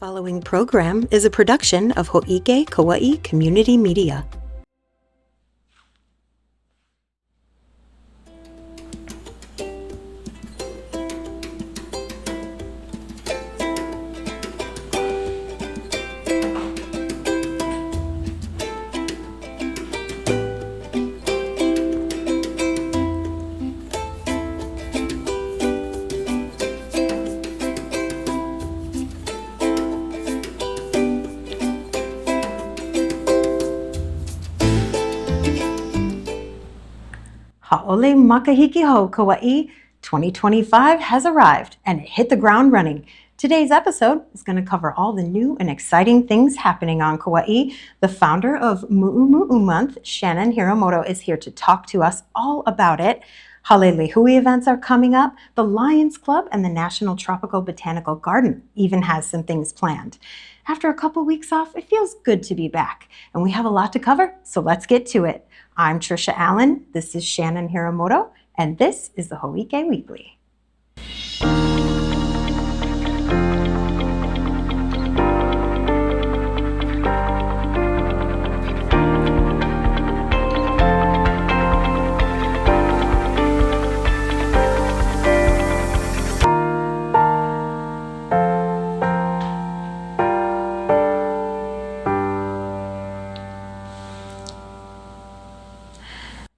Following program is a production of Hō'ike Kauaʻi Community Media. Haʻouli Makahiki Hou Kauaʻi 2025 has arrived and it hit the ground running. Today's episode is going to cover all the new and exciting things happening on Kauaʻi. The founder of Muʻu Muʻu Month, Shannon Hiramoto, is here to talk to us all about it. Hale Lihue events are coming up. The Lions Club and the National Tropical Botanical Garden even has some things planned. After a couple weeks off, it feels good to be back. And we have a lot to cover, so let's get to it. I'm Trisha Allen, this is Shannon Hiramoto, and this is the Hō'ike Weekly.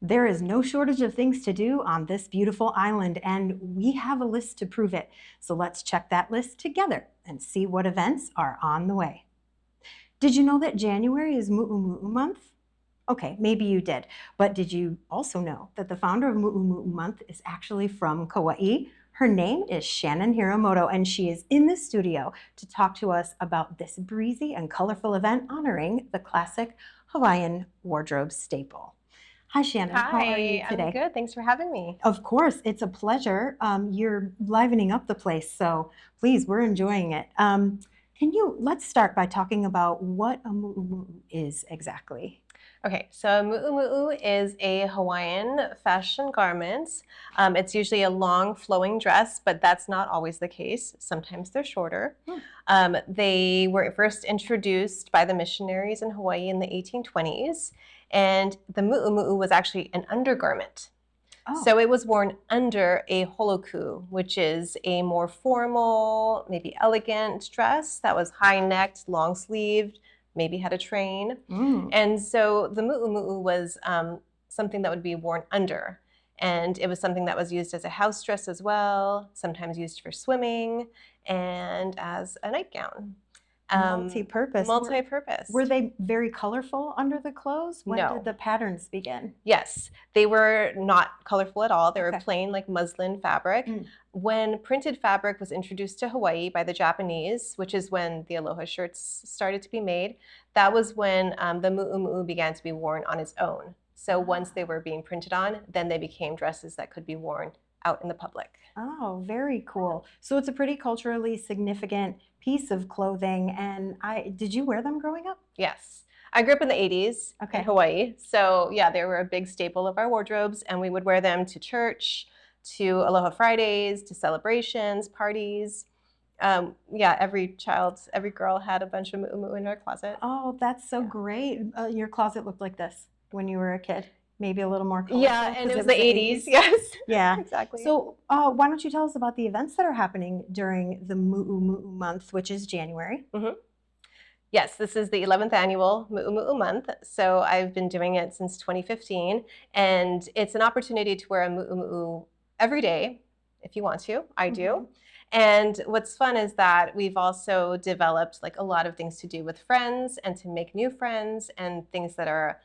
There is no shortage of things to do on this beautiful island, and we have a list to prove it. So let's check that list together and see what events are on the way. Did you know that January is Muʻu Muʻu Month? Okay, maybe you did, but did you also know that the founder of Muʻu Muʻu Month is actually from Kauaʻi? Her name is Shannon Hiramoto, and she is in the studio to talk to us about this breezy and colorful event honoring the classic Hawaiian wardrobe staple. Hi, Shannon. Hi, how are you today? I'm good. Thanks for having me. Of course, it's a pleasure. You're livening up the place, so please, we're enjoying it. Let's start by talking about what a Muʻu Muʻu is exactly. Okay, so Muʻu Muʻu is a Hawaiian fashion garment. It's usually a long flowing dress, but that's not always the case. Sometimes they're shorter. They were first introduced by the missionaries in Hawaii in the 1820s. And the Muʻu Muʻu was actually an undergarment. Oh. So it was worn under a holoku, which is a more formal, maybe elegant dress that was high-necked, long-sleeved, maybe had a train. And so the Muʻu Muʻu was something that would be worn under. And it was something that was used as a house dress as well, sometimes used for swimming, and as a nightgown. Multi-purpose. Were they very colorful under the clothes? When did the patterns begin? Yes, they were not colorful at all. They were plain, like muslin fabric. When printed fabric was introduced to Hawaii by the Japanese, which is when the Aloha shirts started to be made, that was when the Muʻu Muʻu began to be worn on its own. So once they were being printed on, then they became dresses that could be worn out in the public. Oh, very cool. So it's a pretty culturally significant piece of clothing. And did you wear them growing up? Yes. I grew up in the 80s in Hawaii. So yeah, they were a big staple of our wardrobes, and we would wear them to church, to Aloha Fridays, to celebrations, parties. Every girl had a bunch of Muʻu Muʻu in our closet. Oh, that's so great. Your closet looked like this when you were a kid. Maybe a little more colorful. Yeah, and it was the 80s, yes. Yeah, exactly. So why don't you tell us about the events that are happening during the Muʻu Muʻu Month, which is January? Yes, this is the 11th annual Muʻu Muʻu Month. So I've been doing it since 2015, and it's an opportunity to wear a Muʻu Muʻu every day, if you want to. I do. And what's fun is that we've also developed like a lot of things to do with friends and to make new friends and things that are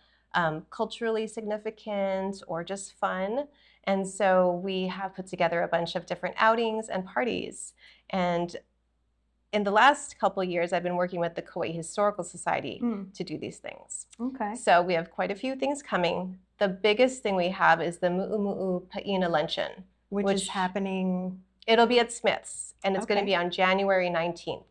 culturally significant or just fun. And so we have put together a bunch of different outings and parties. And in the last couple of years, I've been working with the Kaua'i Historical Society to do these things. Okay. So we have quite a few things coming. The biggest thing we have is the Mu'u Mu'u Pa'ina Luncheon. Which is happening? It'll be at Smith's, and it's going to be on January 19th.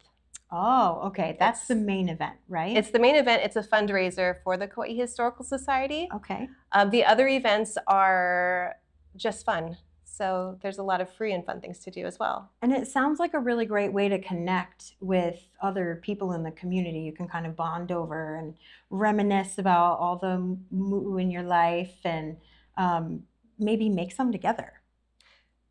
Oh, okay. That's the main event, right? It's the main event. It's a fundraiser for the Kaua'i Historical Society. Okay. The other events are just fun. So there's a lot of free and fun things to do as well. And it sounds like a really great way to connect with other people in the community. You can kind of bond over and reminisce about all the mu'u in your life and maybe make some together.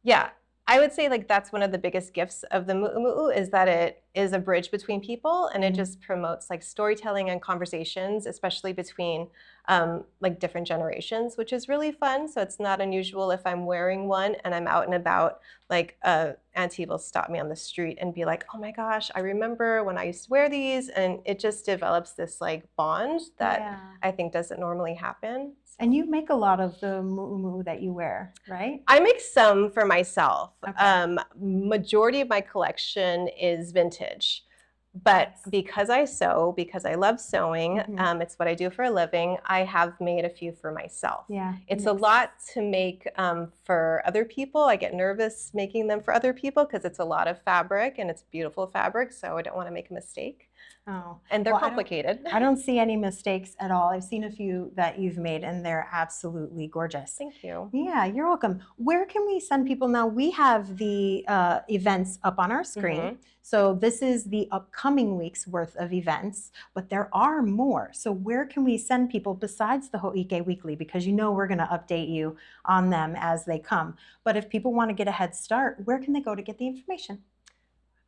Yeah, I would say like that's one of the biggest gifts of the Mu'u Mu'u is that it is a bridge between people, and it just promotes like storytelling and conversations, especially between like different generations, which is really fun. So it's not unusual if I'm wearing one and I'm out and about, like auntie will stop me on the street and be like, oh my gosh, I remember when I used to wear these, and it just develops this like bond that I think doesn't normally happen. And you make a lot of the mu'u mu'u that you wear, right? I make some for myself. Okay. Majority of my collection is vintage. But because I sew, because I love sewing, it's what I do for a living, I have made a few for myself. Yeah, it's a lot to make for other people. I get nervous making them for other people because it's a lot of fabric and it's beautiful fabric, so I don't want to make a mistake. Oh. And they're complicated. I don't see any mistakes at all. I've seen a few that you've made and they're absolutely gorgeous. Thank you. Yeah, you're welcome. Where can we send people now? We have the events up on our screen. So this is the upcoming week's worth of events, but there are more. So where can we send people besides the Hō'ike Weekly? Because you know we're going to update you on them as they come. But if people want to get a head start, where can they go to get the information?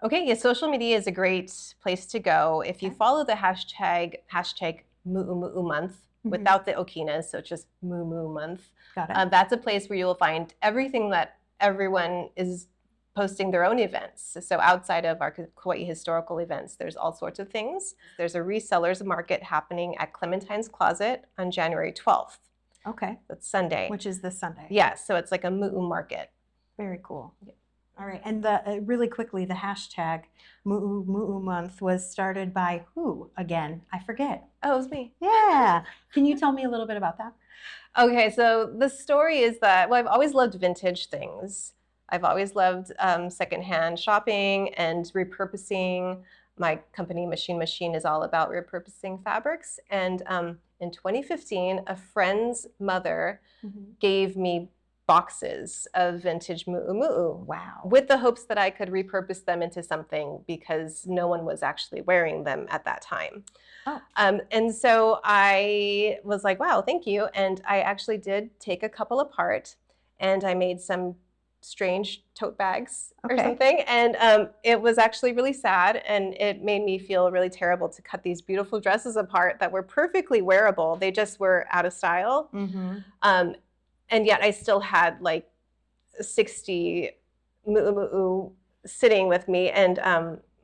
Okay, yeah, social media is a great place to go. If you follow the hashtag Mu'u Mu'u Month without the okinas, so just Mu'u Mu'u Month. Got it. That's a place where you will find everything that everyone is posting their own events. So outside of our Kaua'i historical events, there's all sorts of things. There's a resellers market happening at Clementine's Closet on January 12th. Okay. That's Sunday. Which is this Sunday. Yeah, so it's like a mu'u market. Very cool. Yeah. All right, and really quickly, the hashtag Mu'u Mu'u Month was started by who again? I forget. Oh, it was me. Yeah. Can you tell me a little bit about that? Okay, so the story is that, well, I've always loved vintage things. I've always loved secondhand shopping and repurposing. My company, Machine is all about repurposing fabrics. And in 2015, a friend's mother gave me boxes of vintage Mu'u Mu'u. Wow. With the hopes that I could repurpose them into something because no one was actually wearing them at that time. Oh. And so I was like, wow, thank you. And I actually did take a couple apart and I made some strange tote bags or something. And it was actually really sad. And it made me feel really terrible to cut these beautiful dresses apart that were perfectly wearable. They just were out of style. And yet I still had like 60 Mu'u Mu'u sitting with me. And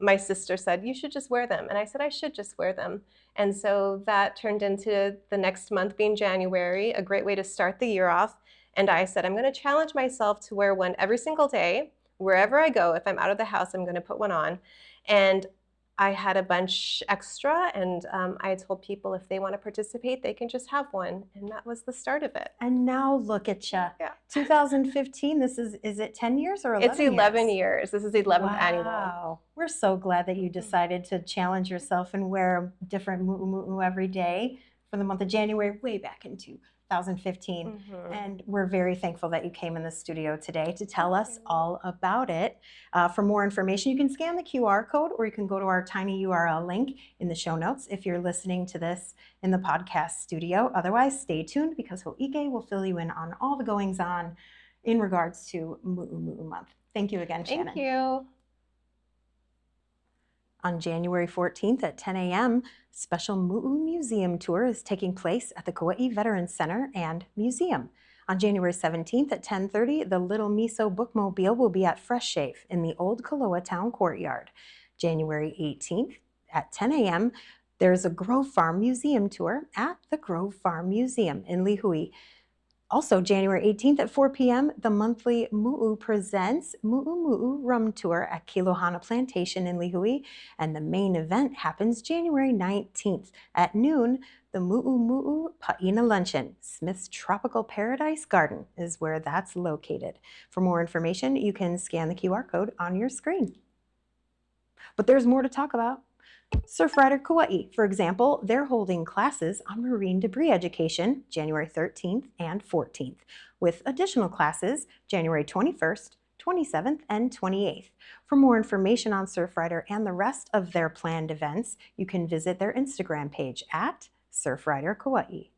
my sister said, you should just wear them. And I said, I should just wear them. And so that turned into the next month being January, a great way to start the year off. And I said, I'm going to challenge myself to wear one every single day, wherever I go. If I'm out of the house, I'm going to put one on. And I had a bunch extra, and I told people if they want to participate, they can just have one. And that was the start of it. And now look at you. Yeah. 2015, is it 10 years or 11 years? It's 11 years. This is the 11th annual. Wow. We're so glad that you decided to challenge yourself and wear different Mu'u Mu'u every day for the month of January, way back in 2015. And we're very thankful that you came in the studio today to tell us all about it. For more information, you can scan the QR code or you can go to our tiny URL link in the show notes if you're listening to this in the podcast studio. Otherwise, stay tuned because Hō'ike will fill you in on all the goings on in regards to Mu'u Mu'u Month. Thank you again, Shannon. Thank you. On January 14th at 10 a.m., special Mu'u Museum tour is taking place at the Kaua'i Veterans Center and Museum. On January 17th at 10:30, the Little Miso Bookmobile will be at Fresh Shave in the Old Kaloa Town Courtyard. January 18th at 10 a.m., there's a Grove Farm Museum tour at the Grove Farm Museum in Lihue. Also, January 18th at 4 p.m., the monthly Mu'u presents Mu'u Mu'u Rum Tour at Kilohana Plantation in Lihue, and the main event happens January 19th at noon. The Mu'u Mu'u Pa'ina Luncheon, Smith's Tropical Paradise Garden, is where that's located. For more information, you can scan the QR code on your screen. But there's more to talk about. Surfrider Kauaʻi, for example, they're holding classes on marine debris education January 13th and 14th, with additional classes January 21st, 27th, and 28th. For more information on Surfrider and the rest of their planned events, you can visit their Instagram page at Surfrider Kauaʻi.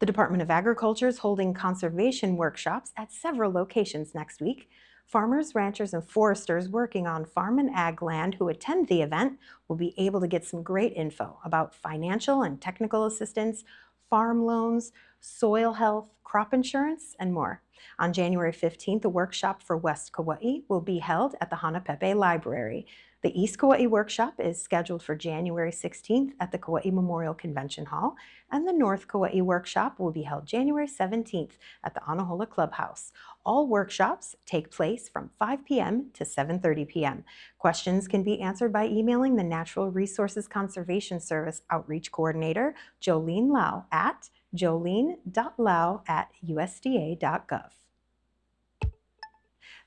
The Department of Agriculture is holding conservation workshops at several locations next week. Farmers, ranchers, and foresters working on farm and ag land who attend the event will be able to get some great info about financial and technical assistance, farm loans, soil health, crop insurance, and more. On January 15th, a workshop for West Kaua'i will be held at the Hanapepe Library. The East Kaua'i workshop is scheduled for January 16th at the Kaua'i Memorial Convention Hall, and the North Kaua'i workshop will be held January 17th at the Anahola Clubhouse. All workshops take place from 5 p.m. to 7:30 p.m. Questions can be answered by emailing the Natural Resources Conservation Service Outreach Coordinator, Jolene Lau, at jolene.lau@usda.gov.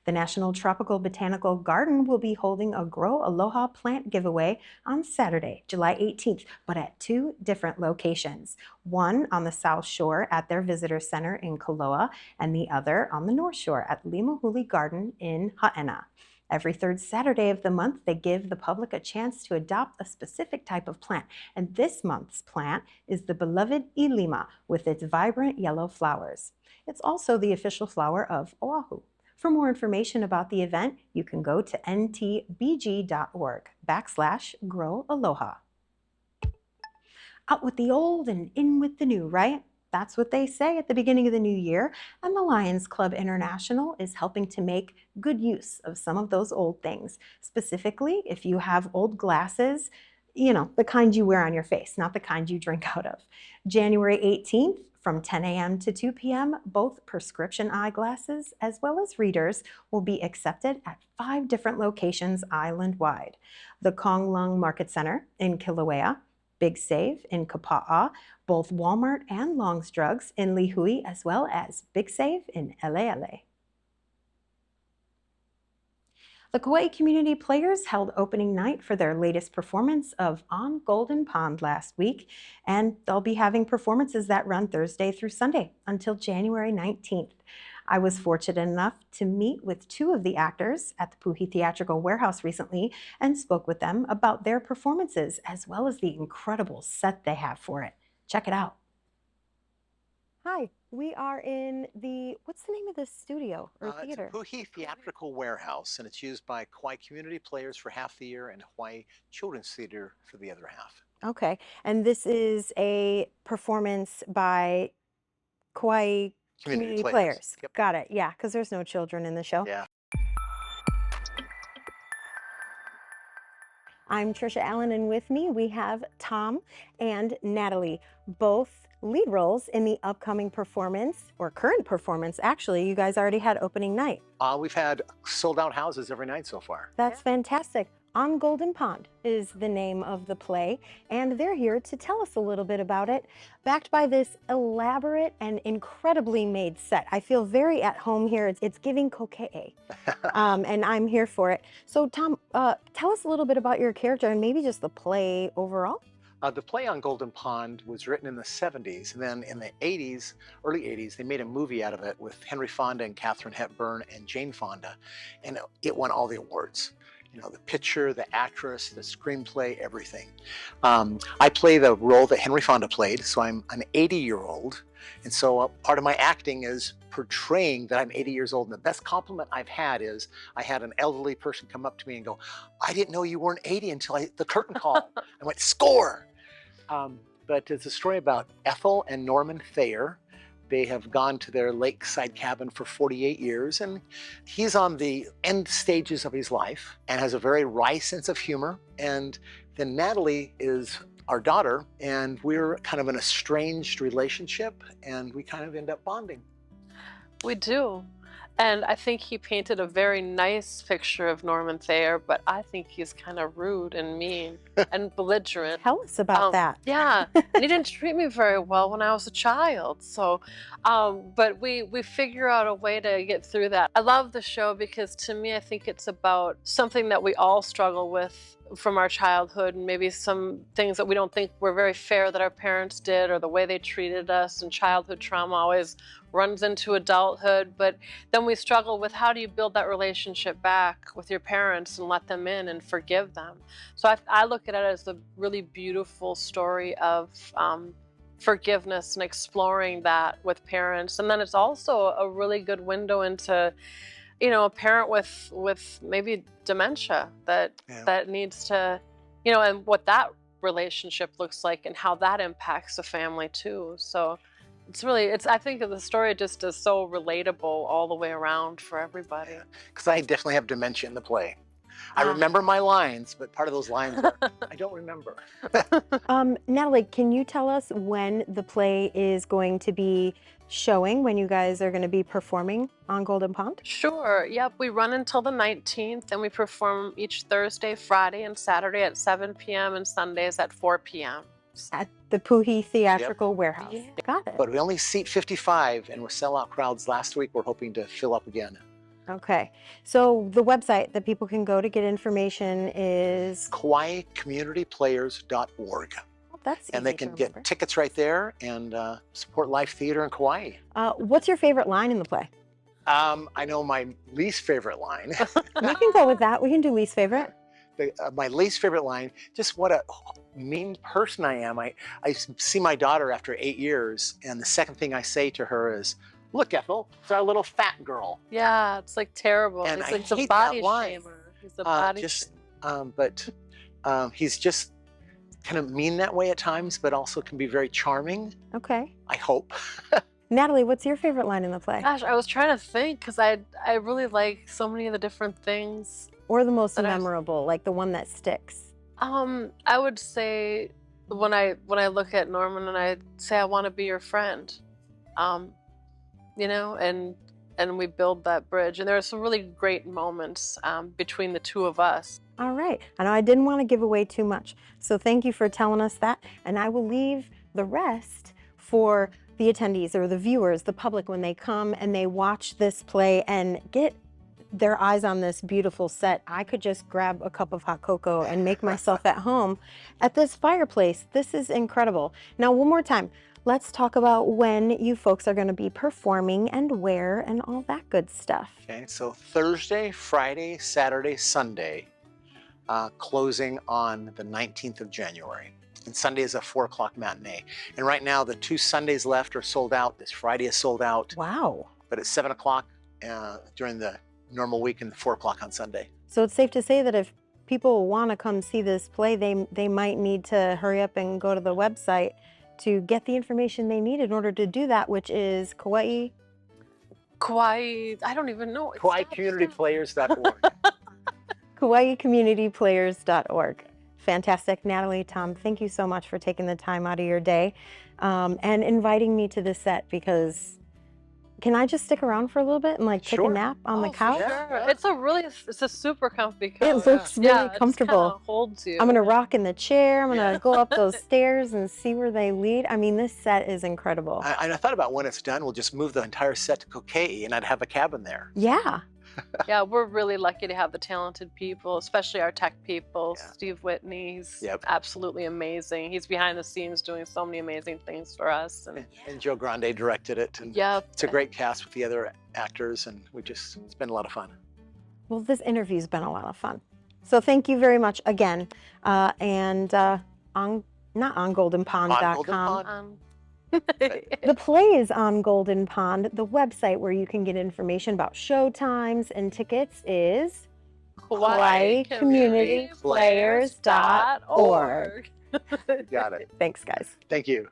The National Tropical Botanical Garden will be holding a Grow Aloha plant giveaway on Saturday, July 18th, but at 2 different locations. One on the South Shore at their Visitor Center in Koloa, and the other on the North Shore at Limahuli Garden in Ha'ena. Every 3rd Saturday of the month, they give the public a chance to adopt a specific type of plant, and this month's plant is the beloved Ilima with its vibrant yellow flowers. It's also the official flower of Oahu. For more information about the event, you can go to ntbg.org/Grow Aloha. Out with the old and in with the new, right? That's what they say at the beginning of the new year, and the Lions Club International is helping to make good use of some of those old things. Specifically, if you have old glasses, you know, the kind you wear on your face, not the kind you drink out of. January 18th, from 10 a.m. to 2 p.m., both prescription eyeglasses as well as readers will be accepted at 5 different locations island-wide. The Konglung Market Center in Kilauea, Big Save in Kapaa, both Walmart and Long's Drugs in Lihue, as well as Big Save in Eleele. The Kaua'i Community Players held opening night for their latest performance of On Golden Pond last week, and they'll be having performances that run Thursday through Sunday until January 19th. I was fortunate enough to meet with 2 of the actors at the Puhi Theatrical Warehouse recently and spoke with them about their performances as well as the incredible set they have for it. Check it out. Hi, we are in what's the name of this studio or theater? It's a Puhi Theatrical Warehouse, and it's used by Kauai Community Players for half the year and Hawaii Children's Theater for the other half. Okay, and this is a performance by Kauai Community Players. Yep. Got it, yeah, because there's no children in the show. Yeah. I'm Trisha Allen, and with me we have Tom and Natalie, both lead roles in the upcoming performance, or current performance, actually. You guys already had opening night. We've had sold out houses every night so far. That's fantastic. On Golden Pond is the name of the play, and they're here to tell us a little bit about it, backed by this elaborate and incredibly made set. I feel very at home here. It's giving koke'e, and I'm here for it. So Tom, tell us a little bit about your character and maybe just the play overall. The play On Golden Pond was written in the 70s, and then in the 80s, early 80s, they made a movie out of it with Henry Fonda and Katharine Hepburn and Jane Fonda, and it won all the awards. You know, the picture, the actress, the screenplay, everything. I play the role that Henry Fonda played, so I'm an 80-year-old, and so part of my acting is portraying that I'm 80 years old. And the best compliment I've had is I had an elderly person come up to me and go, "I didn't know you weren't 80 until the curtain call." I went, "Score!" But it's a story about Ethel and Norman Thayer. They have gone to their lakeside cabin for 48 years, and he's on the end stages of his life and has a very wry sense of humor. And then Natalie is our daughter, and we're kind of an estranged relationship, and we kind of end up bonding. We do. And I think he painted a very nice picture of Norman Thayer, but I think he's kind of rude and mean and belligerent. Tell us about that. Yeah, and he didn't treat me very well when I was a child. So, but we figure out a way to get through that. I love the show because to me, I think it's about something that we all struggle with from our childhood, and maybe some things that we don't think were very fair that our parents did, or the way they treated us, and childhood trauma always runs into adulthood. But then we struggle with, how do you build that relationship back with your parents and let them in and forgive them? So I look at it as a really beautiful story of forgiveness and exploring that with parents. And then it's also a really good window into, you know, a parent with maybe dementia that needs to, you know, and what that relationship looks like and how that impacts the family too. So I think the story just is so relatable all the way around for everybody. Because I definitely have dementia in the play. I remember my lines, but part of those lines I don't remember. Natalie, can you tell us when the play is going to be showing, when you guys are going to be performing on Golden Pond? Sure. Yep. We run until the 19th, and we perform each Thursday, Friday, and Saturday at 7 p.m. and Sundays at 4 p.m. At the Puhi Theatrical Warehouse. Yeah. Got it. But we only seat 55, and with sellout crowds last week, we're hoping to fill up again. Okay. So the website that people can go to get information is KauaiCommunityPlayers.org. Oh, that's And they easy to can get remember. tickets right there and support live theater in Kauai. What's your favorite line in the play? I know my least favorite line. We can go with that. We can do least favorite. My least favorite line, just what a mean person I am. I see my daughter after 8 years, and the second thing I say to her is, "Look, Ethel, it's our little fat girl." Yeah, it's like terrible. And It's I like the hate body that line. shamer. He's a body Just, shamer. but he's just kind of mean that way at times, but also can be very charming, Okay. I hope. Natalie, what's your favorite line in the play? Gosh, I was trying to think because I really like so many of the different things. Or the most That I- memorable, like the one that sticks? I would say when I look at Norman and I say I want to be your friend, you know, and we build that bridge. And there are some really great moments between the two of us. All right. I know I didn't want to give away too much, so thank you for telling us that. And I will leave the rest for the attendees or the viewers, the public, when they come and they watch this play and get their eyes on this beautiful set. I could just grab a cup of hot cocoa and make myself at home at this fireplace. This is incredible. Now, one more time, let's talk about when you folks are going to be performing and where and all that good stuff. Okay, so Thursday, Friday, Saturday, Sunday, closing on the 19th of January. And Sunday is a 4 o'clock matinee. And right now, the 2 Sundays left are sold out. This Friday is sold out, Wow. but it's 7 o'clock during the normal week and 4 o'clock on Sunday. So it's safe to say that if people want to come see this play, they might need to hurry up and go to the website to get the information they need in order to do that, which is Kaua'i. Kauai, I don't even know. KauaiCommunityPlayers.org. KauaiCommunityPlayers.org. Fantastic. Natalie, Tom, thank you so much for taking the time out of your day and inviting me to this set, because can I just stick around for a little bit and like take a Sure. nap on the for couch? Sure. It's a super comfy couch. It looks really Yeah, it just comfortable. kinda holds you. I'm gonna rock in the chair. I'm gonna Yeah. go up those stairs and see where they lead. I mean, this set is incredible. I thought about when it's done, we'll just move the entire set to Kaua'i and I'd have a cabin there. Yeah. Yeah, we're really lucky to have the talented people, especially our tech people. Yeah. Steve Whitney, he's Yep. absolutely amazing. He's behind the scenes doing so many amazing things for us. And And Joe Grande directed it. And yep. it's a great cast with the other actors, and it's been a lot of fun. Well, this interview's been a lot of fun. So thank you very much again. Not on goldenpond.com. On Golden Pond. The play is on Golden Pond. The website where you can get information about show times and tickets is KauaiCommunityPlayers.org. Got it. Thanks, guys. Thank you.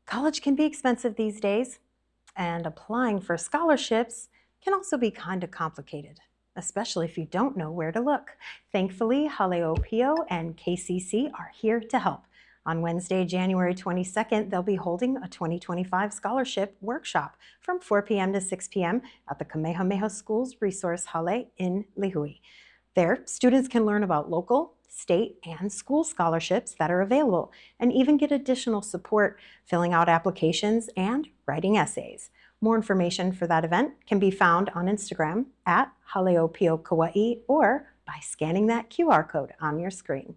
College can be expensive these days, and applying for scholarships can also be kind of complicated, especially if you don't know where to look. Thankfully, Hale Lihue and KCC are here to help. On Wednesday, January 22nd, they'll be holding a 2025 scholarship workshop from 4 p.m. to 6 p.m. at the Kamehameha Schools Resource Hale in Lihue. There, students can learn about local, state, and school scholarships that are available and even get additional support filling out applications and writing essays. More information for that event can be found on Instagram at Haleopio Kauaʻi or by scanning that QR code on your screen.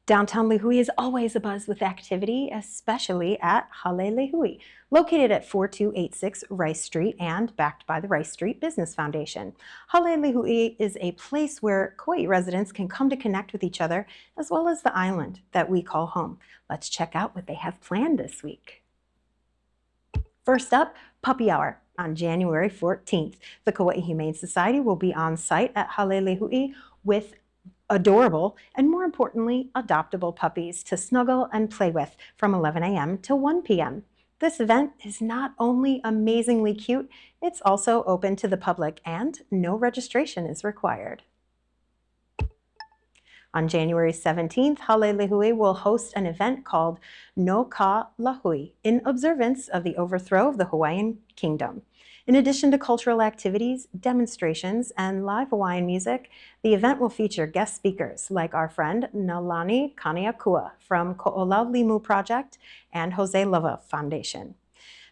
Downtown Lihue is always abuzz with activity, especially at Hale Lihue, located at 4286 Rice Street and backed by the Rice Street Business Foundation. Hale Lihue is a place where Kaua'i residents can come to connect with each other, as well as the island that we call home. Let's check out what they have planned this week. First up, Puppy Hour on January 14th. The Kaua'i Humane Society will be on site at Hale Lihue with adorable and, more importantly, adoptable puppies to snuggle and play with from 11 a.m. to 1 p.m. This event is not only amazingly cute, it's also open to the public and no registration is required. On January 17th, Hale Lihue will host an event called No Ka Lāhui in observance of the overthrow of the Hawaiian kingdom. In addition to cultural activities, demonstrations, and live Hawaiian music, the event will feature guest speakers like our friend Nalani Kaniakua from Ko'olaulimu Project and Jose Lova Foundation.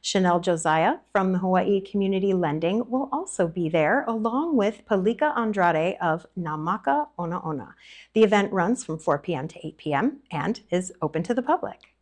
Chanel Josiah from the Hawaii Community Lending will also be there, along with Palika Andrade of Namaka Ona Ona. The event runs from 4 p.m. to 8 p.m. and is open to the public.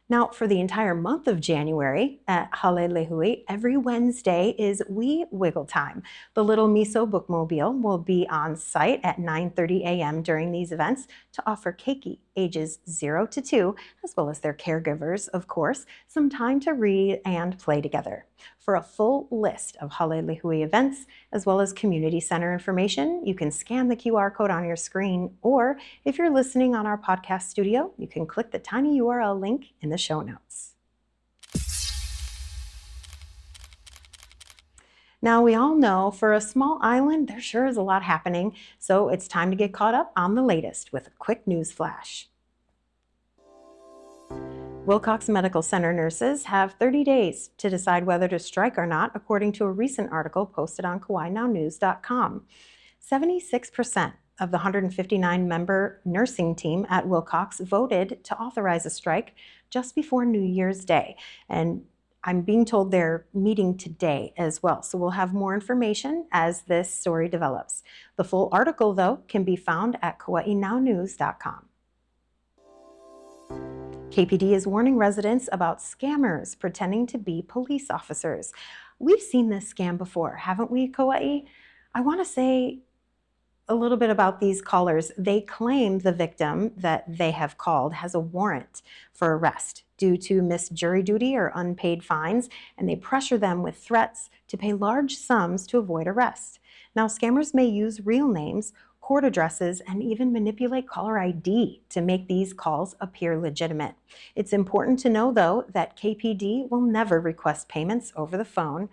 Now, for the entire month of January at Hale Lihue, every Wednesday is Wee Wiggle Time. The Little Miso Bookmobile will be on site at 9:30 a.m. during these events to offer keiki ages 0 to 2, as well as their caregivers, of course, some time to read and play together. For a full list of Hale Lihue events, as well as community center information, you can scan the QR code on your screen, or if you're listening on our podcast studio, you can click the tiny URL link in the show notes. Now, we all know for a small island, there sure is a lot happening, so it's time to get caught up on the latest with a quick news flash. Wilcox Medical Center nurses have 30 days to decide whether to strike or not, according to a recent article posted on KauaiNowNews.com. 76% of the 159-member nursing team at Wilcox voted to authorize a strike just before New Year's Day, and I'm being told they're meeting today as well, so we'll have more information as this story develops. The full article, though, can be found at KauaiNowNews.com. KPD is warning residents about scammers pretending to be police officers. We've seen this scam before, haven't we, Kaua'i? I want to say a little bit about these callers. They claim the victim that they have called has a warrant for arrest due to missed jury duty or unpaid fines, and they pressure them with threats to pay large sums to avoid arrest. Now, scammers may use real names, court addresses, and even manipulate caller ID to make these calls appear legitimate. It's important to know, though, that KPD will never request payments over the phone,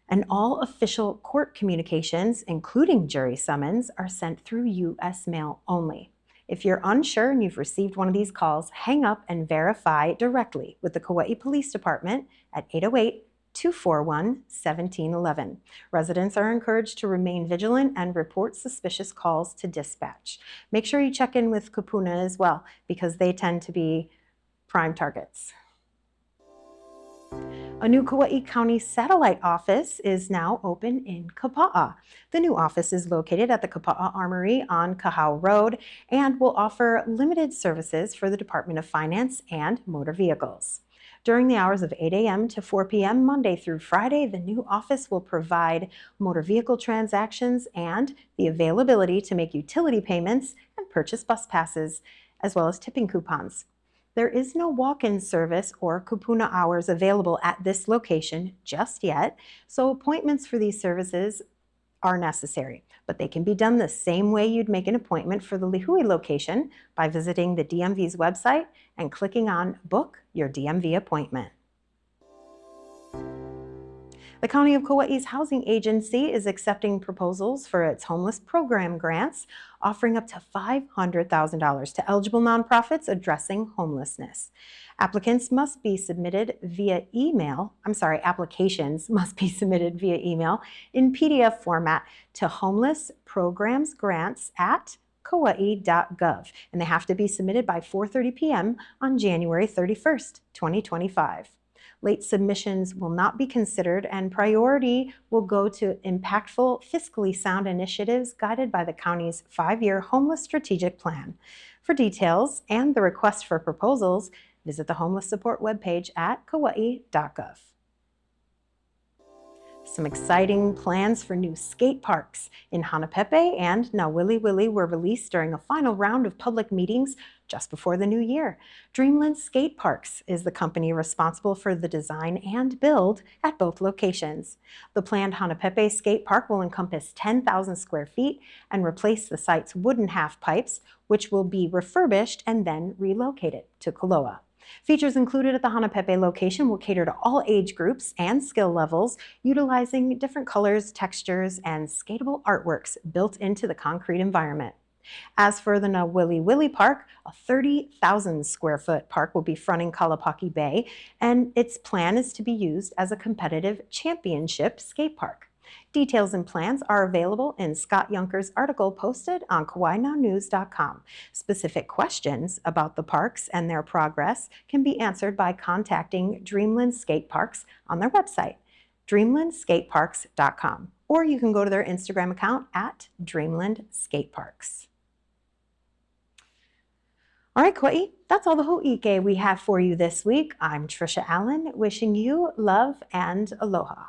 and all official court communications, including jury summons, are sent through U.S. mail only. If you're unsure and you've received one of these calls, hang up and verify directly with the Kaua'i Police Department at 808-241-1711. Residents are encouraged to remain vigilant and report suspicious calls to dispatch. Make sure you check in with Kupuna as well, because they tend to be prime targets. A new Kaua'i County satellite office is now open in Kapaa. The new office is located at the Kapaa Armory on Kahau Road and will offer limited services for the Department of Finance and motor vehicles. During the hours of 8 a.m. to 4 p.m. Monday through Friday, the new office will provide motor vehicle transactions and the availability to make utility payments and purchase bus passes, as well as tipping coupons. There is no walk-in service or kupuna hours available at this location just yet, so appointments for these services are necessary, but they can be done the same way you'd make an appointment for the Lihue location by visiting the DMV's website and clicking on Book Your DMV Appointment. The The County of Kaua'i's housing agency is accepting proposals for its homeless program grants, offering up to $500,000 to eligible nonprofits addressing homelessness. Applications must be submitted via email in PDF format to homelessprogramsgrants@kaua'i.gov, and they have to be submitted by 4:30 p.m. on January 31st, 2025. Late submissions will not be considered, and priority will go to impactful, fiscally sound initiatives guided by the county's 5-year homeless strategic plan. For details and the request for proposals, visit the homeless support webpage at kaua'i.gov. Some exciting plans for new skate parks in Hanapepe and Nauwili were released during a final round of public meetings just before the new year. Dreamland Skate Parks is the company responsible for the design and build at both locations. The planned Hanapepe skate park will encompass 10,000 square feet and replace the site's wooden half pipes, which will be refurbished and then relocated to Koloa. Features included at the Hanapepe location will cater to all age groups and skill levels, utilizing different colors, textures, and skatable artworks built into the concrete environment. As for the Nauwili Park, a 30,000 square foot park will be fronting Kalapaki Bay, and its plan is to be used as a competitive championship skate park. Details and plans are available in Scott Yunker's article posted on KauaiNowNews.com. Specific questions about the parks and their progress can be answered by contacting Dreamland Skate Parks on their website, dreamlandskateparks.com, or you can go to their Instagram account at Dreamland Skate Parks. All right, Kaua'i, that's all the Hō'ike we have for you this week. I'm Trisha Allen, wishing you love and aloha.